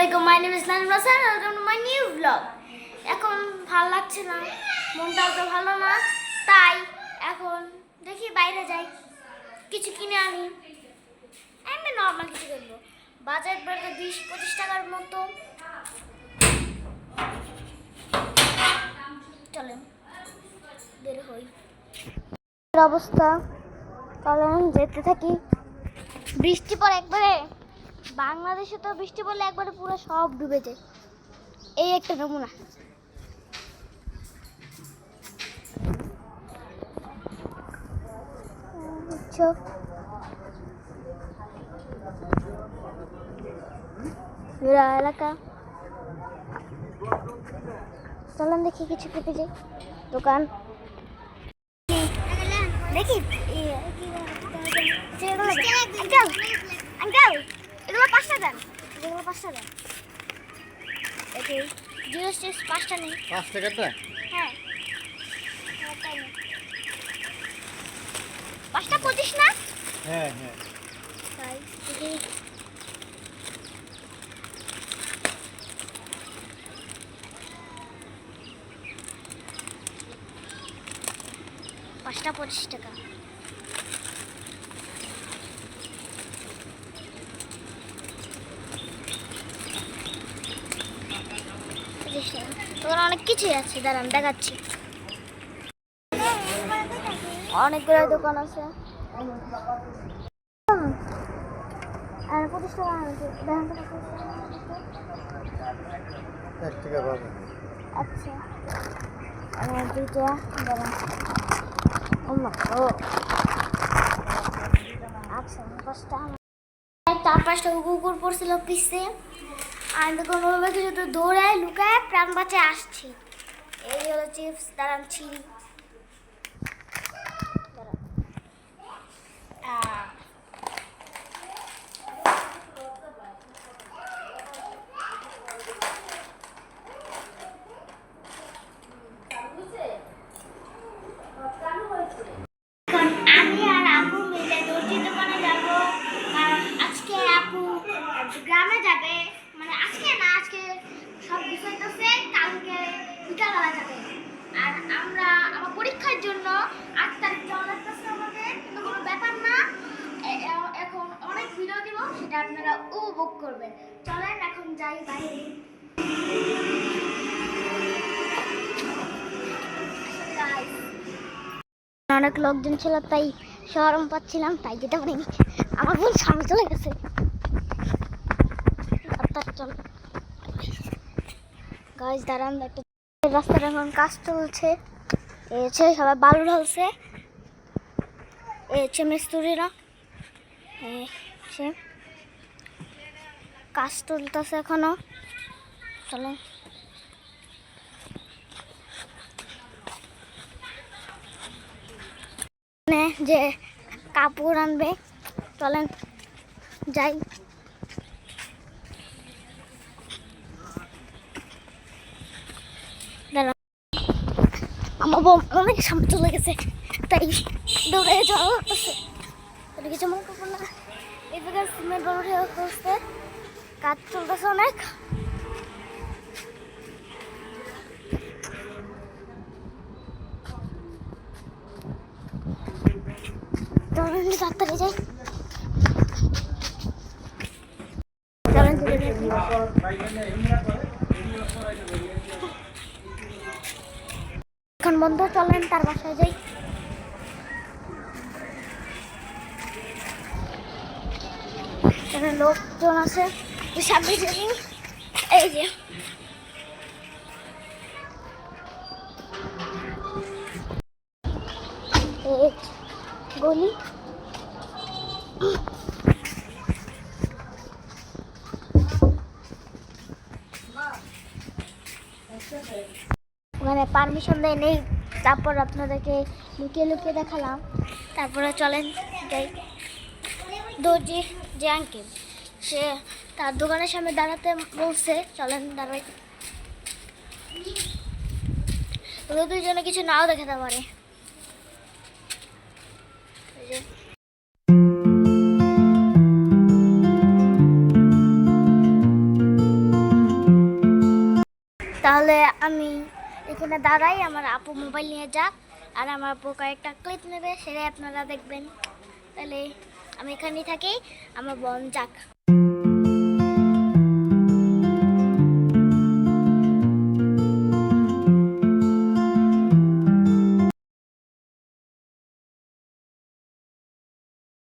আসসালামু আলাইকুম, my name is Naim Rasan, welcome to my new blog. এখন ভালো লাগছে না, মনটাও তো ভালো না, তাই এখন দেখি বাইরে যাই, কিছু কিনে আনি। এমনি নর্মাল কিছু কিনবো, বাজার বেড়ে 20-25 টাকার মতো। চলেন বের হই। অবস্থা, চলেন যেতে থাকি। বৃষ্টি পড়ে একবারে, বাংলাদেশে তো বৃষ্টি পড়লে একবারে পুরো সব ডুবে যায়। এই একটা নমুনা। এলাকা, চলেন দেখি কিছু খেতে যাই। দোকান দেখি, আঙ্কেল এগুলো 5 টাকা দেন, এগুলো 5 টাকা। এটি 5টা নেই। 5 টাকাটা? হ্যাঁ, 5টা 25 না? হ্যাঁ হ্যাঁ। তাই দেখি। 5টা 25 টাকা। ওখানে অনেক কিছুই আছে, দাঁড়ান দেখাচ্ছি। অনেকগুলো দোকান আছে। আর 25 টাকা আছে, দেখেন তো। 1 টাকা পাবে। আচ্ছা, আমার দুইটা দাঁড়ান। আচ্ছা, 5টা 4-5টা কুকুর পড়ছিল পিছে, আর দেখুন ওর মধ্যে শুধু দৌড়ায় লুকায় প্রাণ বাঁচায় আসছি। এই হলো চিপস, দাঁড়ান ছিঁড়ি। আমি আর আপু মিলে দর্জির দোকানে যাব, কারণ আজকে আপু গ্রামে যাবে। মানে আজকে না, আজকে সব গুছাইতেছে, কালকে বিকালবেলা যাবে। আর আমরা আমার পরীক্ষার জন্য 8 তারিখ যাওয়া লাগতেছে আমাদের, কিন্তু কোনো ব্যাপার না। এখন অনেক ভিডিও দিব, সেটা আপনারা উপভোগ করবেন। চলেন এখন যাই বাইরে। অনেক লোকজন ছিল, তাই শরম পাচ্ছিলাম, তাই যেতে পারিনি। আমার বোন সামনে চলে গেছে। গাছ দাঁড়ান, একটা রাস্তার এখন কাজ চলছে। এসে সবাই বালু ঢালছে, এসে মিস্ত্রিরা কাজ তুলতেছে এখনো। চলেন যে কাপড় আনবে, চলেন যাই। আমার বোন অনেক সামনে চলে গেছে, তাই দৌড়ে যাওয়া হচ্ছে। কিছু মনে করবো না, এই জায়গায় সিমেন্ট বালু হচ্ছে, কাজ চলতেছে অনেক। তাড়াতাড়ি যাই। এখন বন্ধ, চলেন তার বাসায় যাই। এখানে লোকজন আছে, সামনে যাই। এই যে গলি, ওখানে পারমিশন দেয় নেই, তারপর আপনাদেরকে লুকিয়ে লুকিয়ে দেখালাম। তারপরে চলেন যাই। দর্জি যে আঙ্কেল, সে তার দোকানের সামনে দাঁড়াতে বলছে, চলেন দাঁড়াই। ওদের দুইজনে কিছু নাও দেখাতে পারে। তাহলে আমি এখানে দাঁড়াই, আমার আপু মোবাইল নিয়ে যাক, আর আমার আপু কয়েকটা ক্লিপ নেবে, সেটাই আপনারা দেখবেন। তাহলে আমি এখানেই থাকি, আমার বোন যাক।